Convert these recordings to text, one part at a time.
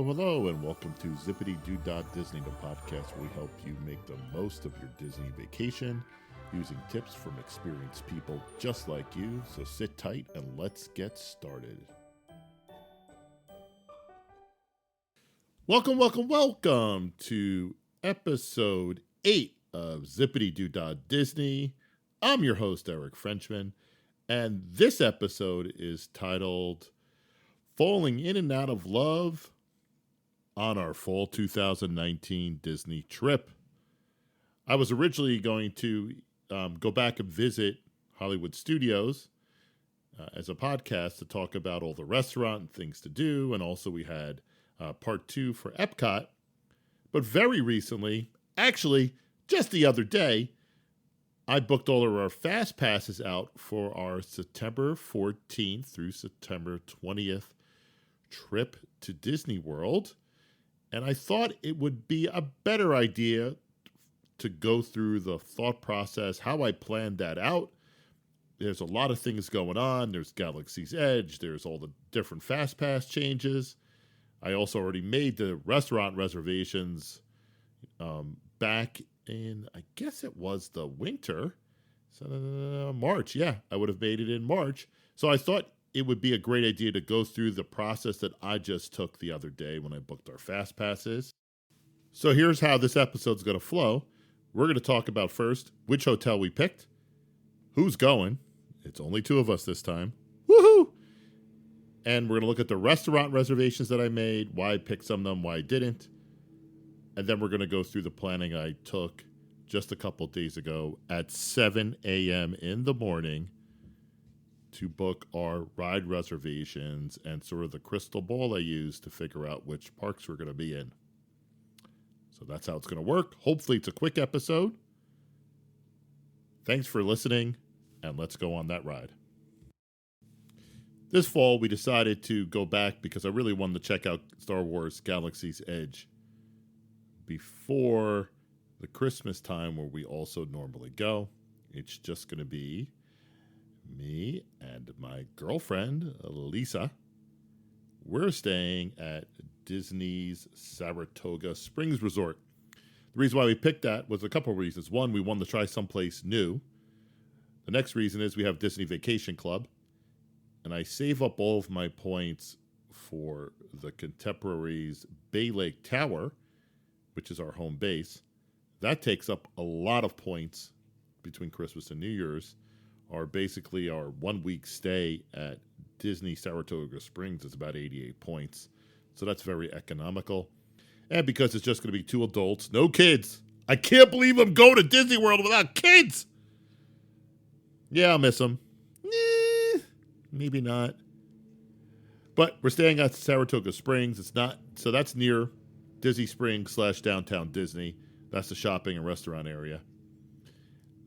hello, and welcome to Zipadee Doo Dah Disney, the podcast where we help you make the most of your Disney vacation using tips from experienced people just like you. So sit tight and let's get started. Welcome to episode 8 of Zipadee Doo Dah Disney. I'm your host, Eric Frenchman, and this episode is titled Falling in and Out of Love on Our Fall 2019 Disney Trip. I was originally going to go back and visit Hollywood Studios as a podcast to talk about all the restaurant and things to do, and also we had part 2 for Epcot. But very recently, actually just the other day, I booked all of our fast passes out for our September 14th through September 20th trip to Disney World, and I thought it would be a better idea to go through the thought process, how I planned that out. There's a lot of things going on. There's Galaxy's Edge. There's all the different fast pass changes. I also already made the restaurant reservations back in, I guess it was the winter, March. Yeah, I would have made it in March. So I thought it would be a great idea to go through the process that I just took the other day when I booked our fast passes. So here's how this episode's going to flow. We're going to talk about first which hotel we picked, who's going. It's only 2 of us this time. Woohoo! And we're going to look at the restaurant reservations that I made, why I picked some of them, why I didn't. And then we're going to go through the planning I took just a couple days ago at 7 a.m. in the morning to book our ride reservations and sort of the crystal ball I used to figure out which parks we're going to be in. So that's how it's going to work. Hopefully it's a quick episode. Thanks for listening, and let's go on that ride. This fall, we decided to go back because I really wanted to check out Star Wars Galaxy's Edge before the Christmas time where we also normally go. It's just going to be me and my girlfriend, Lisa. We're staying at Disney's Saratoga Springs Resort. The reason why we picked that was a couple of reasons. One, we wanted to try someplace new. The next reason is we have Disney Vacation Club, and I save up all of my points for the Contemporaries Bay Lake Tower, which is our home base. That takes up a lot of points between Christmas and New Year's. Basically our 1 week stay at Disney Saratoga Springs is about 88 points. So that's very economical. And because it's just going to be 2 adults, no kids. I can't believe I'm going to Disney World without kids. Yeah, I'll miss them. Maybe not. But we're staying at Saratoga Springs. So that's near Disney Springs / downtown Disney. That's the shopping and restaurant area.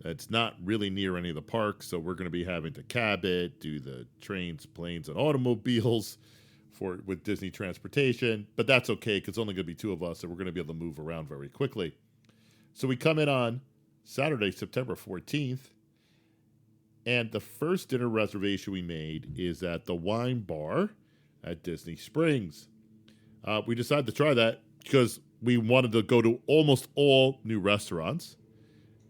It's not really near any of the parks, so we're going to be having to cab it, do the trains, planes, and automobiles with Disney Transportation. But that's okay, because it's only going to be 2 of us, and we're going to be able to move around very quickly. So we come in on Saturday, September 14th, and the first dinner reservation we made is at the Wine Bar at Disney Springs. We decided to try that because we wanted to go to almost all new restaurants.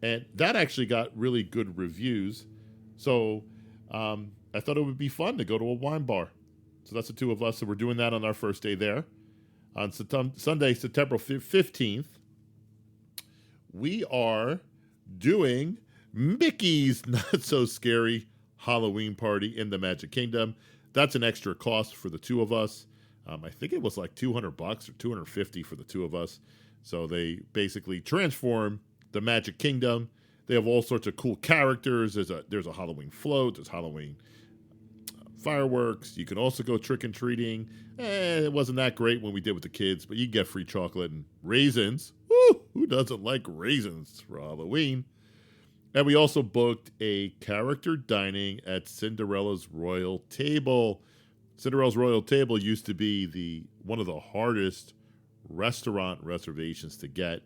And that actually got really good reviews. So I thought it would be fun to go to a wine bar. So that's the 2 of us. So we're doing that on our first day there. On Sunday, September 15th, we are doing Mickey's Not So Scary Halloween Party in the Magic Kingdom. That's an extra cost for the 2 of us. I think it was like $200 or $250 for the 2 of us. So they basically transform the Magic Kingdom. They have all sorts of cool characters. There's a Halloween float. There's Halloween fireworks. You can also go trick-and-treating. It wasn't that great when we did with the kids, but you get free chocolate and raisins. Woo! Who doesn't like raisins for Halloween? And we also booked a character dining at Cinderella's Royal Table. Cinderella's Royal Table used to be one of the hardest restaurant reservations to get.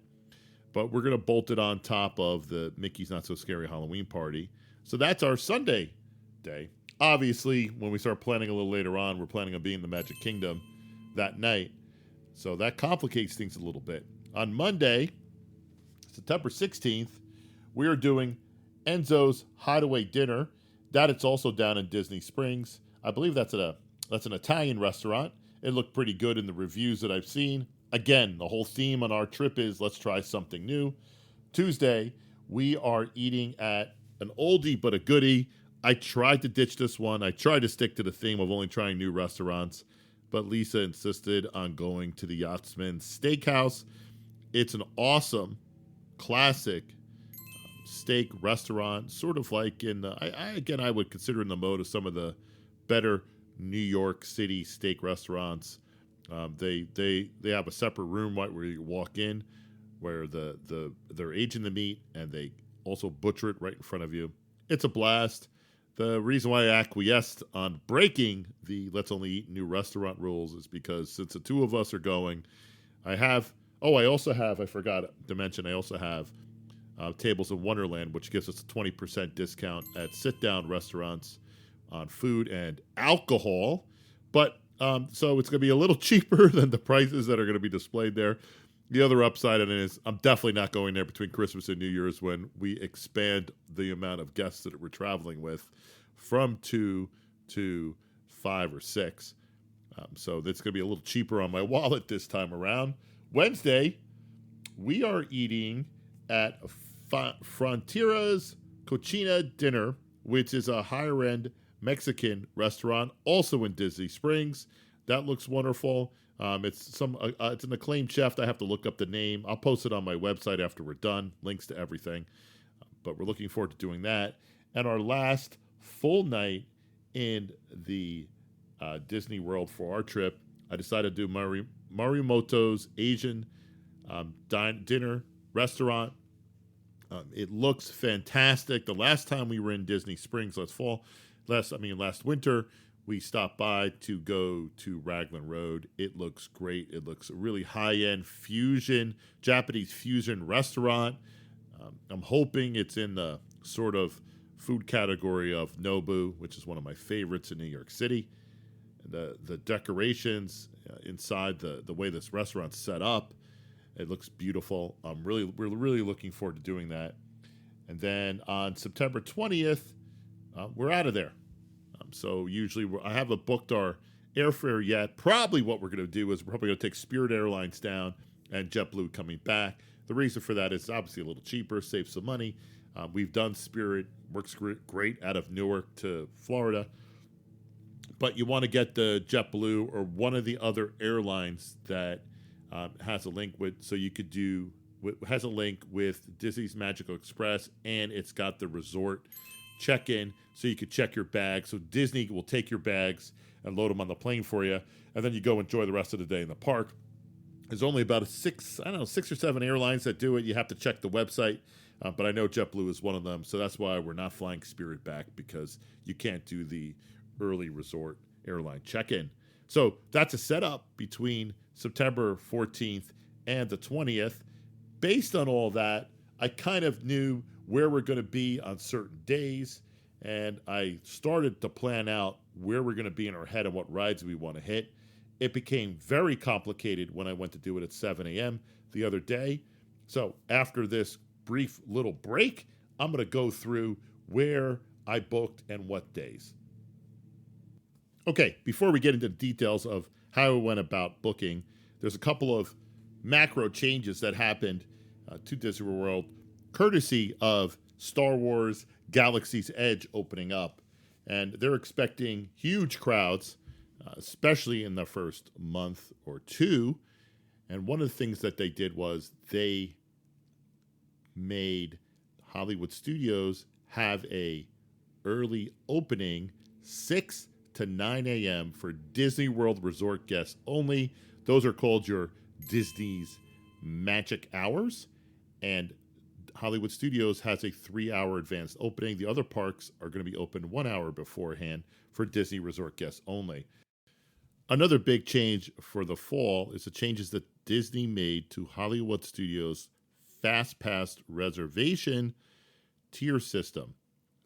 But we're going to bolt it on top of the Mickey's Not So Scary Halloween Party. So that's our Sunday day. Obviously, when we start planning a little later on, we're planning on being in the Magic Kingdom that night. So that complicates things a little bit. On Monday, September 16th, we are doing Enzo's Hideaway Dinner. That it's also down in Disney Springs. I believe that's an Italian restaurant. It looked pretty good in the reviews that I've seen. Again, the whole theme on our trip is let's try something new. Tuesday, we are eating at an oldie but a goodie. I tried to ditch this one. I tried to stick to the theme of only trying new restaurants, but Lisa insisted on going to the Yachtsman Steakhouse. It's an awesome, classic steak restaurant, sort of like in the, I would consider in the mode of some of the better New York City steak restaurants. They have a separate room right where you walk in, where they're aging the meat and they also butcher it right in front of you. It's a blast. The reason why I acquiesced on breaking the let's only eat new restaurant rules is because since the two of us are going, I forgot to mention, I also have Tables in Wonderland, which gives us a 20% discount at sit-down restaurants on food and alcohol. But so it's going to be a little cheaper than the prices that are going to be displayed there. The other upside of it is I'm definitely not going there between Christmas and New Year's when we expand the amount of guests that we're traveling with from 2 to 5 or 6. So that's going to be a little cheaper on my wallet this time around. Wednesday, we are eating at Frontiera's Cochina Dinner, which is a higher-end Mexican restaurant, also in Disney Springs. That looks wonderful. It's an acclaimed chef. I have to look up the name. I'll post it on my website after we're done. Links to everything. But we're looking forward to doing that. And our last full night in the Disney World for our trip, I decided to do Morimoto's Asian dinner restaurant. It looks fantastic. The last time we were in Disney Springs last winter, we stopped by to go to Raglan Road. It looks great. It looks a really high-end Japanese fusion restaurant. I'm hoping it's in the sort of food category of Nobu, which is one of my favorites in New York City. The decorations inside the way this restaurant's set up, it looks beautiful. We're really looking forward to doing that. And then on September 20th, we're out of there. So usually I haven't booked our airfare yet. Probably what we're going to do is we're probably going to take Spirit Airlines down and JetBlue coming back. The reason for that is obviously a little cheaper, save some money. We've done Spirit, works great out of Newark to Florida. But you want to get the JetBlue or one of the other airlines that has a link has a link with Disney's Magical Express, and it's got the resort check-in, so you could check your bags. So Disney will take your bags and load them on the plane for you, and then you go enjoy the rest of the day in the park. There's only about 6 or 7 airlines that do it. You have to check the website, but I know JetBlue is one of them, so that's why we're not flying Spirit back, because you can't do the early resort airline check-in. So that's a setup between September 14th and the 20th. Based on all that, I kind of knew where we're going to be on certain days, and I started to plan out where we're going to be in our head and what rides we want to hit. It became very complicated when I went to do it at 7 a.m. the other day. So after this brief little break, I'm going to go through where I booked and what days. Okay, before we get into the details of how I went about booking, there's a couple of macro changes that happened to Disney World, courtesy of Star Wars Galaxy's Edge opening up. And they're expecting huge crowds, especially in the first month or two. And one of the things that they did was they made Hollywood Studios have a early opening, 6 to 9 a.m. for Disney World Resort guests only. Those are called your Disney's Magic Hours. And Hollywood Studios has a 3-hour advanced opening. The other parks are going to be open 1 hour beforehand for Disney Resort guests only. Another big change for the fall is the changes that Disney made to Hollywood Studios' Fast Pass reservation tier system.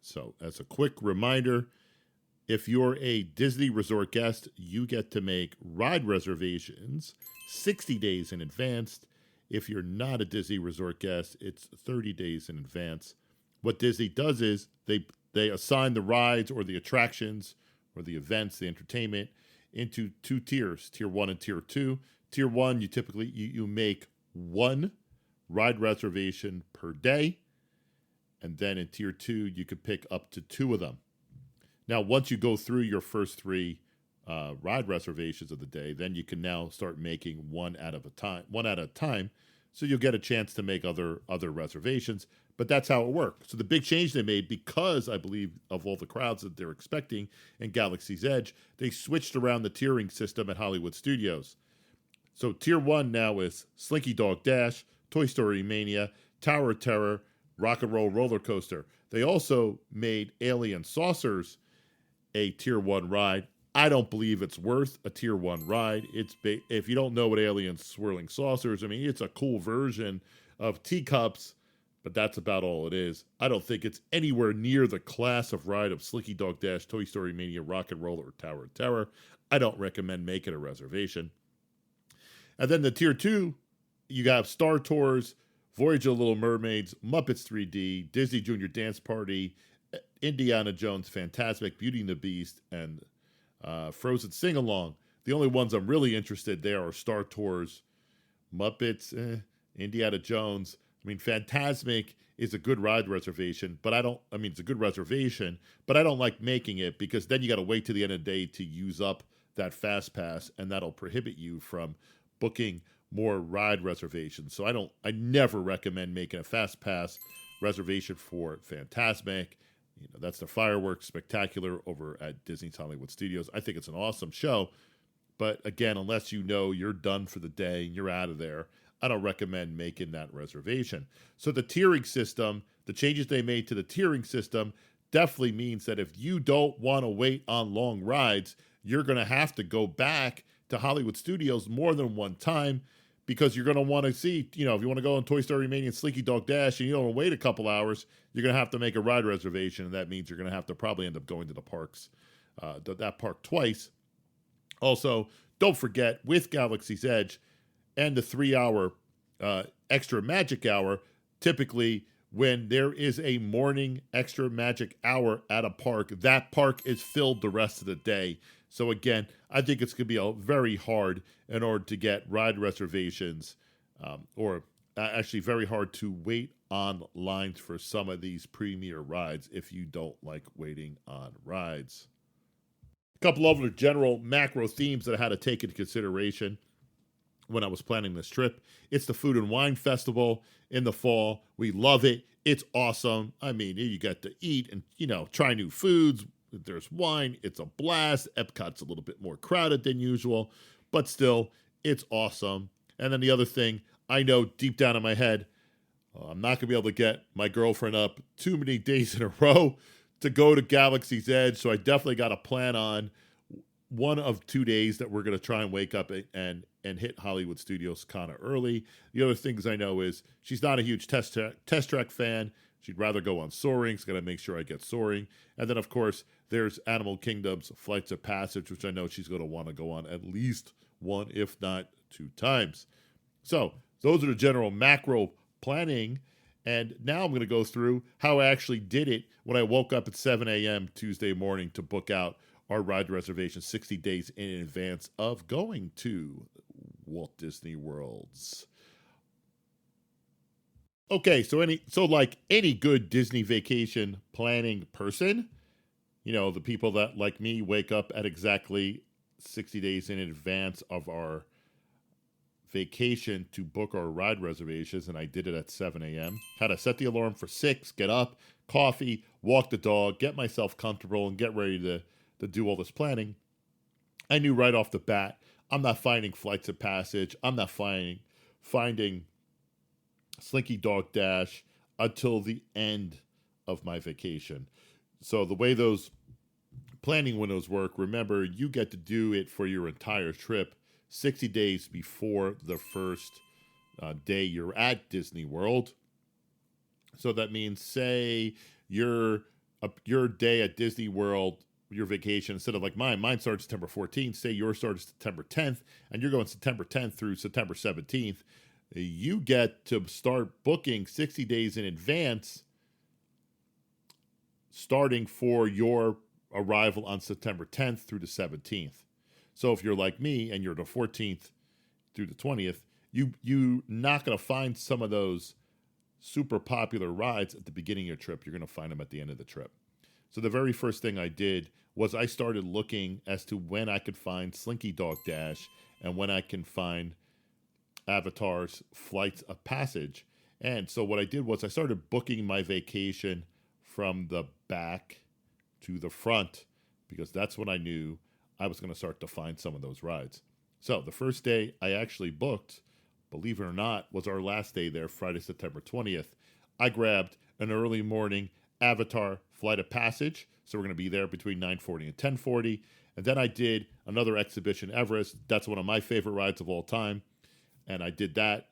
So, as a quick reminder, if you're a Disney Resort guest, you get to make ride reservations 60 days in advance. If you're not a Disney resort guest, it's 30 days in advance. What Disney does is they assign the rides or the attractions or the events, the entertainment, into two tiers, tier 1 and tier 2. Tier 1, you typically you make one ride reservation per day. And then in tier 2, you could pick up to 2 of them. Now, once you go through your first 3 ride reservations of the day, then you can now start making one at a time. So you'll get a chance to make other reservations. But that's how it works. So the big change they made, because I believe of all the crowds that they're expecting in Galaxy's Edge, they switched around the tiering system at Hollywood Studios. So tier 1 now is Slinky Dog Dash, Toy Story Mania, Tower of Terror, Rock and Roll Roller Coaster. They also made Alien Saucers a tier 1 ride. I don't believe it's worth a tier 1 ride. If you don't know what Alien Swirling Saucers, I mean, it's a cool version of Teacups, but that's about all it is. I don't think it's anywhere near the class of ride of Slinky Dog Dash, Toy Story Mania, Rock and Roll, or Tower of Terror. I don't recommend making a reservation. And then the tier 2, you got Star Tours, Voyage of the Little Mermaids, Muppets 3D, Disney Junior Dance Party, Indiana Jones Fantasmic, Beauty and the Beast, and Frozen Sing-Along. The only ones I'm really interested there are Star Tours, Muppets, Indiana Jones. I mean, Fantasmic is a good ride reservation, but it's a good reservation, but I don't like making it because then you got to wait to the end of the day to use up that Fast Pass, and that'll prohibit you from booking more ride reservations. So I never recommend making a Fast Pass reservation for Fantasmic. That's the fireworks spectacular over at Disney's Hollywood Studios. I think it's an awesome show. But again, unless you know you're done for the day and you're out of there, I don't recommend making that reservation. So the tiering system, the changes they made to the tiering system definitely means that if you don't want to wait on long rides, you're going to have to go back to Hollywood Studios more than one time because you're going to want to see, if you want to go on Toy Story Mania and Slinky Dog Dash and you don't want to wait a couple hours, you're going to have to make a ride reservation, and that means you're going to have to probably end up going to the parks, that park twice. Also, don't forget, with Galaxy's Edge and the 3-hour extra magic hour, typically when there is a morning extra magic hour at a park, that park is filled the rest of the day. So again, I think it's going to be very hard in order to get ride reservations, or actually very hard to wait on lines for some of these premier rides if you don't like waiting on rides. A couple other general macro themes that I had to take into consideration when I was planning this trip. It's the Food and Wine Festival in the fall. We love it. It's awesome. I mean, you get to eat and, try new foods. There's wine. It's a blast. Epcot's a little bit more crowded than usual, but still, it's awesome. And then the other thing, I know deep down in my head, I'm not going to be able to get my girlfriend up too many days in a row to go to Galaxy's Edge, so I definitely got to plan on one of 2 days that we're going to try and wake up and hit Hollywood Studios kind of early. The other things I know is she's not a huge Test Track fan. She'd rather go on Soaring. She's going to make sure I get Soaring. And then, of course, there's Animal Kingdom's Flights of Passage, which I know she's going to want to go on at least one, if not 2 times. So those are the general macro planning. And now I'm going to go through how I actually did it when I woke up at 7 a.m. Tuesday morning to book out our ride reservation 60 days in advance of going to Walt Disney Worlds. Okay, so like any good Disney vacation planning person, the people that, like me, wake up at exactly 60 days in advance of our vacation to book our ride reservations, and I did it at 7 a.m. Had to set the alarm for 6, get up, coffee, walk the dog, get myself comfortable, and get ready to do all this planning. I knew right off the bat, I'm not finding Flights of Passage. I'm not finding Slinky Dog Dash until the end of my vacation. So the way those planning windows work, remember, you get to do it for your entire trip 60 days before the first day you're at Disney World. So that means, say your day at Disney World your vacation instead of like mine. Mine starts September 14th. Say yours starts September 10th, and you're going September 10th through September 17th. You get to start booking 60 days in advance, starting for your arrival on September 10th through the 17th. So if you're like me and you're the 14th through the 20th, you're not going to find some of those super popular rides at the beginning of your trip. You're going to find them at the end of the trip. So the very first thing I did was I started looking as to when I could find Slinky Dog Dash and when I can find Avatar's Flights of Passage. And so what I did was I started booking my vacation from the back to the front, because that's when I knew I was going to start to find some of those rides. So the first day I actually booked, believe it or not, was our last day there, Friday, September 20th. I grabbed an early morning Avatar Flight of Passage. So we're going to be there between 9:40 and 10:40. And then I did another exhibition, Everest. That's one of my favorite rides of all time. And I did that.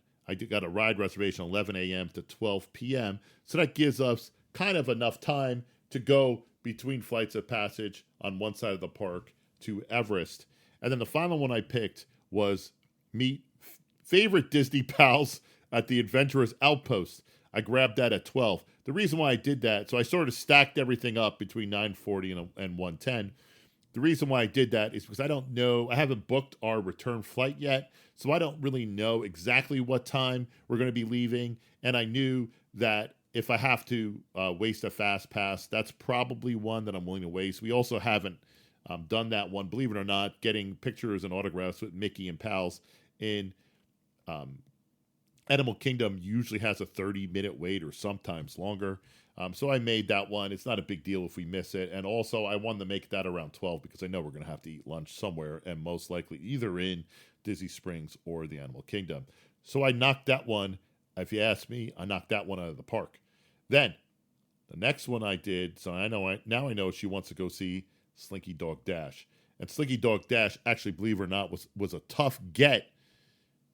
Got a ride reservation 11 a.m. to 12 p.m. So that gives us kind of enough time to go between Flights of Passage on one side of the park to Everest. And then the final one I picked was meet favorite Disney pals at the Adventurers Outpost. I grabbed that at 12. The reason why I did that, so I sort of stacked everything up between 9:40 and 1:10. The reason why I did that is because I haven't booked our return flight yet, so I don't really know exactly what time we're going to be leaving. And I knew that if I have to waste a fast pass, that's probably one that I'm willing to waste. We also haven't done that one, believe it or not, getting pictures and autographs with Mickey and pals in Animal Kingdom usually has a 30-minute wait or sometimes longer. So I made that one. It's not a big deal if we miss it. And also I wanted to make that around 12 because I know we're going to have to eat lunch somewhere, and most likely either in Disney Springs or the Animal Kingdom. So I knocked that one. If you ask me, I knocked that one out of the park. Then the next one I did, so I know she wants to go see Slinky Dog Dash. And Slinky Dog Dash, actually, believe it or not, was a tough get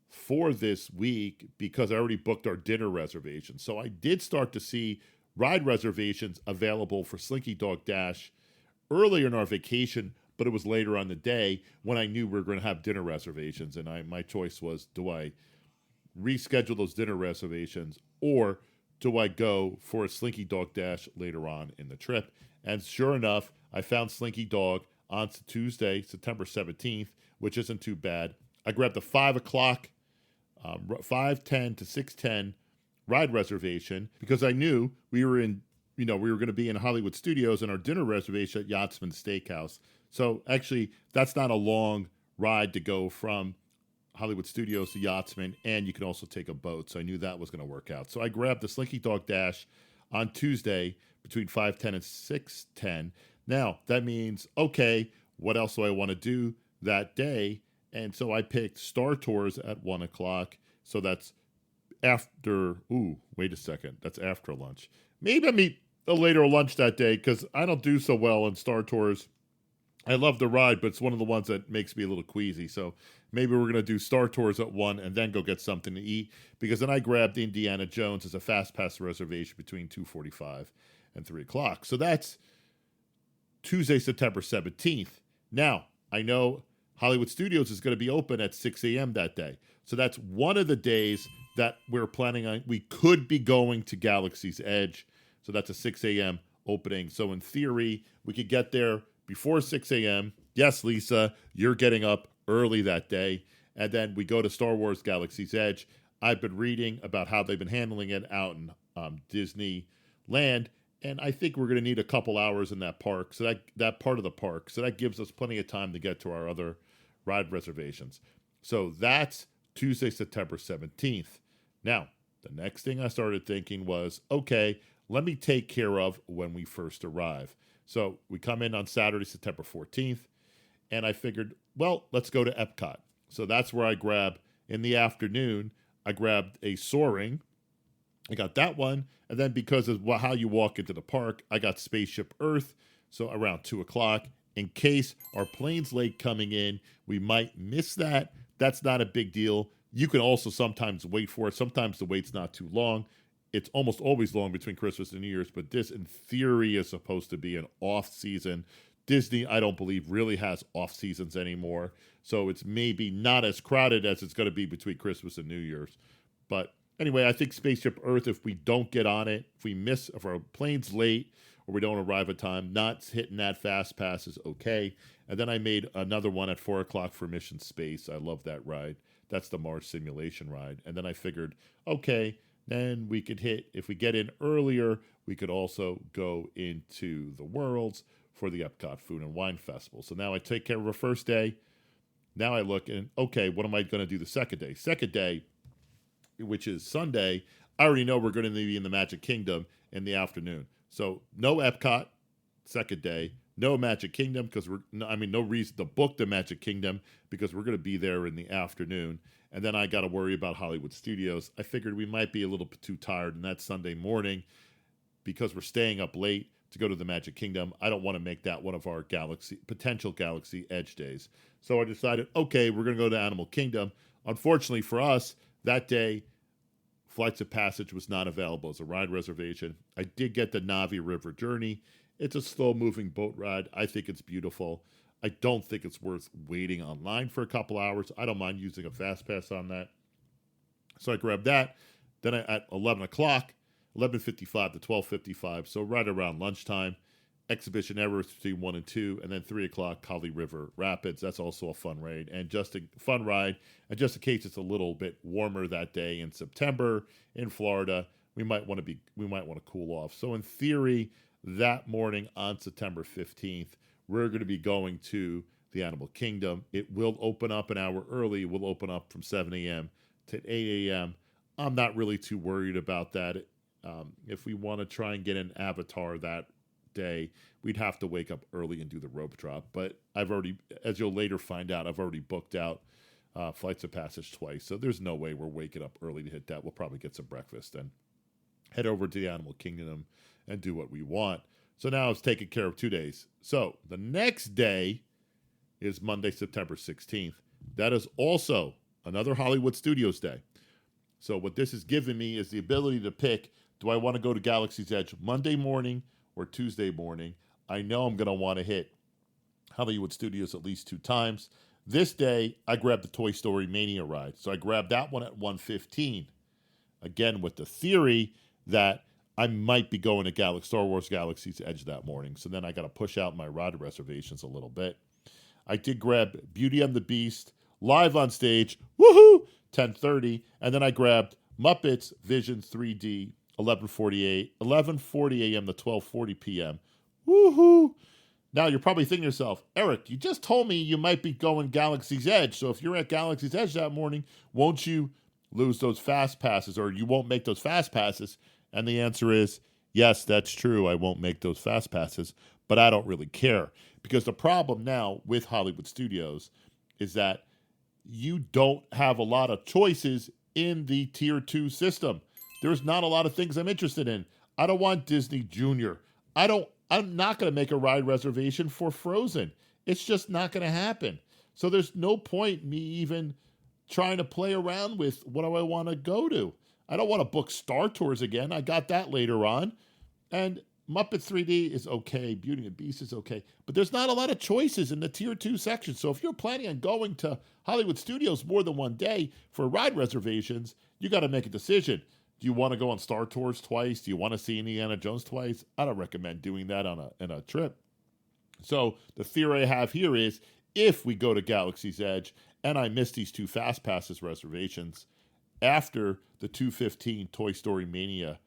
for this week because I already booked our dinner reservation. So I did start to see ride reservations available for Slinky Dog Dash earlier in our vacation, but it was later on the day when I knew we were going to have dinner reservations. And my choice was, do I reschedule those dinner reservations or do I go for a Slinky Dog Dash later on in the trip? And sure enough, I found Slinky Dog on Tuesday, September 17th, which isn't too bad. I grabbed the 5 o'clock, 5:10 to 6:10 ride reservation because I knew we were going to be in Hollywood Studios and our dinner reservation at Yachtsman Steakhouse. So actually, that's not a long ride to go from Hollywood Studios to Yachtsman, and you can also take a boat. So I knew that was going to work out. So I grabbed the Slinky Dog Dash on Tuesday between 5:10 and 6:10. Now, that means, okay, what else do I want to do that day? And so I picked Star Tours at 1 o'clock. So that's after, wait a second. That's after lunch. Maybe I meet a later lunch that day because I don't do so well in Star Tours. I love the ride, but it's one of the ones that makes me a little queasy. So maybe we're going to do Star Tours at 1 and then go get something to eat. Because then I grabbed Indiana Jones as a fast pass reservation between 2:45 and 3 o'clock. So that's Tuesday, September 17th. Now, I know Hollywood Studios is going to be open at 6 a.m. that day. So that's one of the days that we're planning on. We could be going to Galaxy's Edge. So that's a 6 a.m. opening. So in theory, we could get there before 6 a.m. Yes, Lisa, you're getting up early that day. And then we go to Star Wars Galaxy's Edge. I've been reading about how they've been handling it out in Disneyland. And I think we're going to need a couple hours in that park, so that part of the park. So that gives us plenty of time to get to our other ride reservations. So that's Tuesday, September 17th. Now, the next thing I started thinking was, okay, let me take care of when we first arrive. So we come in on Saturday, September 14th, and I figured, well, let's go to Epcot. So that's where I grab, in the afternoon, I grabbed a Soaring. I got that one, and then because of how you walk into the park, I got Spaceship Earth, so around 2 o'clock. In case our plane's late coming in, we might miss that. That's not a big deal. You can also sometimes wait for it. Sometimes the wait's not too long. It's almost always long between Christmas and New Year's, but this, in theory, is supposed to be an off-season Disney, I don't believe, really has off seasons anymore. So it's maybe not as crowded as it's going to be between Christmas and New Year's. But anyway, I think Spaceship Earth, if we don't get on it, if our plane's late or we don't arrive at time, not hitting that fast pass is okay. And then I made another one at 4 o'clock for Mission Space. I love that ride. That's the Mars simulation ride. And then I figured, okay, then we could hit, if we get in earlier, we could also go into the Worlds for the Epcot Food and Wine Festival. So now I take care of the first day. Now I look and, okay, what am I going to do the second day? Second day, which is Sunday, I already know we're going to be in the Magic Kingdom in the afternoon. So no Epcot, second day. No Magic Kingdom because no reason to book the Magic Kingdom because we're going to be there in the afternoon. And then I got to worry about Hollywood Studios. I figured we might be a little bit too tired on that Sunday morning because we're staying up late to go to the Magic Kingdom. I don't want to make that one of our potential Galaxy Edge days. So I decided, okay, we're going to go to Animal Kingdom. Unfortunately for us, that day, Flights of Passage was not available as a ride reservation. I did get the Navi River Journey. It's a slow-moving boat ride. I think it's beautiful. I don't think it's worth waiting online for a couple hours. I don't mind using a fast pass on that. So I grabbed that. Then at 11 o'clock, 11:55 to 12:55, so right around lunchtime, Exhibition Everest between 1 and 2, and then 3 o'clock, Kali River Rapids. That's also a fun ride. And just a fun ride. And just in case it's a little bit warmer that day in September in Florida, we might want to cool off. So in theory, that morning on September 15th, we're going to be going to the Animal Kingdom. It will open up an hour early. It will open up from 7 a.m. to 8 a.m. I'm not really too worried about that. If we want to try and get an Avatar that day, we'd have to wake up early and do the rope drop. But I've already, as you'll later find out, I've already booked out Flights of Passage twice. So there's no way we're waking up early to hit that. We'll probably get some breakfast and head over to the Animal Kingdom and do what we want. So now it's taken care of 2 days. So the next day is Monday, September 16th. That is also another Hollywood Studios day. So what this has given me is the ability to pick, do I want to go to Galaxy's Edge Monday morning or Tuesday morning? I know I'm going to want to hit Hollywood Studios at least 2 times. This day, I grabbed the Toy Story Mania ride. So I grabbed that one at 1:15. Again, with the theory that I might be going to Star Wars Galaxy's Edge that morning. So then I got to push out my ride reservations a little bit. I did grab Beauty and the Beast live on stage. Woohoo! 10:30. And then I grabbed Muppets Vision 3D 11:40 a.m. to 12:40 p.m. Woohoo! Now you're probably thinking to yourself, Eric, you just told me you might be going Galaxy's Edge. So if you're at Galaxy's Edge that morning, won't you lose those fast passes, or you won't make those fast passes? And the answer is, yes, that's true. I won't make those fast passes, but I don't really care. Because the problem now with Hollywood Studios is that you don't have a lot of choices in the Tier 2 system. There's not a lot of things I'm interested in. I don't want Disney Junior. I'm not going to make a ride reservation for Frozen. It's just not going to happen. So there's no point in me even trying to play around with what do I want to go to. I don't want to book Star Tours again. I got that later on. And Muppet 3D is okay. Beauty and the Beast is okay. But there's not a lot of choices in the Tier 2 section. So if you're planning on going to Hollywood Studios more than one day for ride reservations, you got to make a decision. Do you want to go on Star Tours twice? Do you want to see Indiana Jones twice? I don't recommend doing that on a trip. So the theory I have here is if we go to Galaxy's Edge and I miss these 2 Fast Passes reservations after the 2:15 Toy Story Mania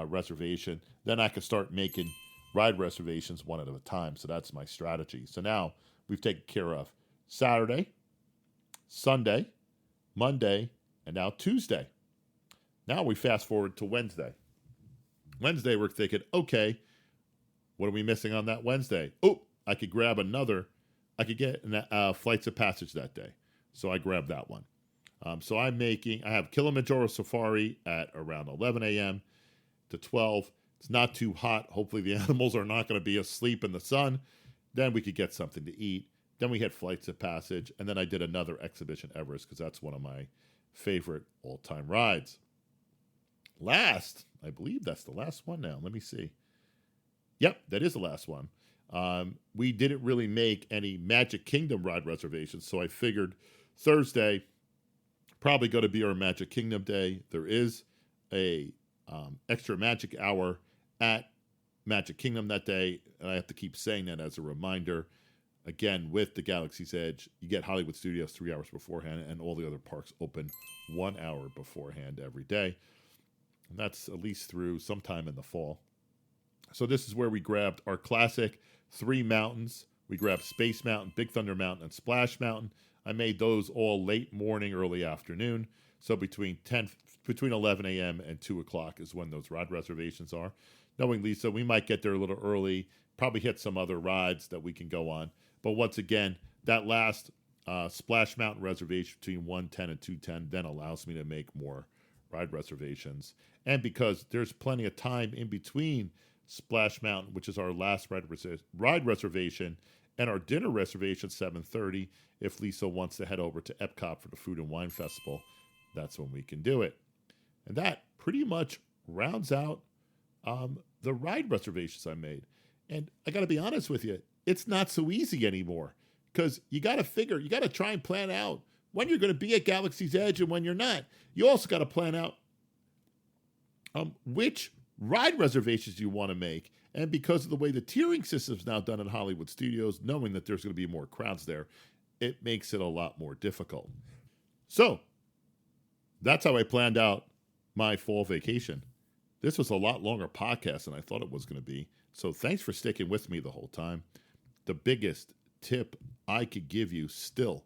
reservation, then I can start making ride reservations one at a time. So that's my strategy. So now we've taken care of Saturday, Sunday, Monday, and now Tuesday. Now we fast forward to Wednesday. Wednesday, we're thinking, okay, what are we missing on that Wednesday? Oh, I could grab another. I could get Flights of Passage that day. So I grabbed that one. So I have Kilimanjaro Safari at around 11 a.m. to 12. It's not too hot. Hopefully the animals are not going to be asleep in the sun. Then we could get something to eat. Then we had Flights of Passage. And then I did another Exhibition Everest because that's one of my favorite all-time rides. Last, I believe that's the last one now. Let me see. Yep, that is the last one. We didn't really make any Magic Kingdom ride reservations, so I figured Thursday probably going to be our Magic Kingdom day. There is a extra magic hour at Magic Kingdom that day, and I have to keep saying that as a reminder. Again, with the Galaxy's Edge, you get Hollywood Studios 3 hours beforehand, and all the other parks open 1 hour beforehand every day. And that's at least through sometime in the fall. So this is where we grabbed our classic 3 mountains. We grabbed Space Mountain, Big Thunder Mountain, and Splash Mountain. I made those all late morning, early afternoon. So between 11 a.m. and 2 o'clock is when those ride reservations are. Knowing Lisa, we might get there a little early, probably hit some other rides that we can go on. But once again, that last Splash Mountain reservation between 1:10 and 2:10 then allows me to make more ride reservations. And because there's plenty of time in between Splash Mountain, which is our last ride reservation, and our dinner reservation, 7:30. If Lisa wants to head over to Epcot for the Food and Wine Festival, that's when we can do it. And that pretty much rounds out the ride reservations I made. And I got to be honest with you, it's not so easy anymore because you got to try and plan out when you're going to be at Galaxy's Edge and when you're not. You also got to plan out which ride reservations you want to make. And because of the way the tiering system is now done at Hollywood Studios, knowing that there's going to be more crowds there, it makes it a lot more difficult. So that's how I planned out my fall vacation. This was a lot longer podcast than I thought it was going to be. So thanks for sticking with me the whole time. The biggest tip I could give you still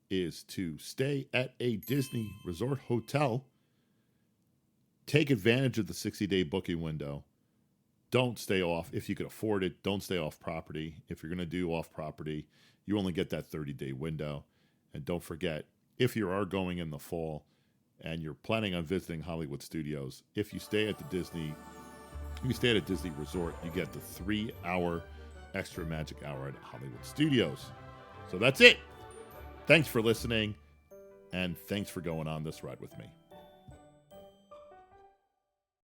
is to stay at a Disney Resort hotel. Take advantage of the 60-day booking window. Don't stay off. If you could afford it, don't stay off property. If you're going to do off property, you only get that 30-day window. And don't forget, if you are going in the fall and you're planning on visiting Hollywood Studios, if you stay at a Disney Resort, you get the 3-hour extra magic hour at Hollywood Studios. So that's it. Thanks for listening, and thanks for going on this ride with me.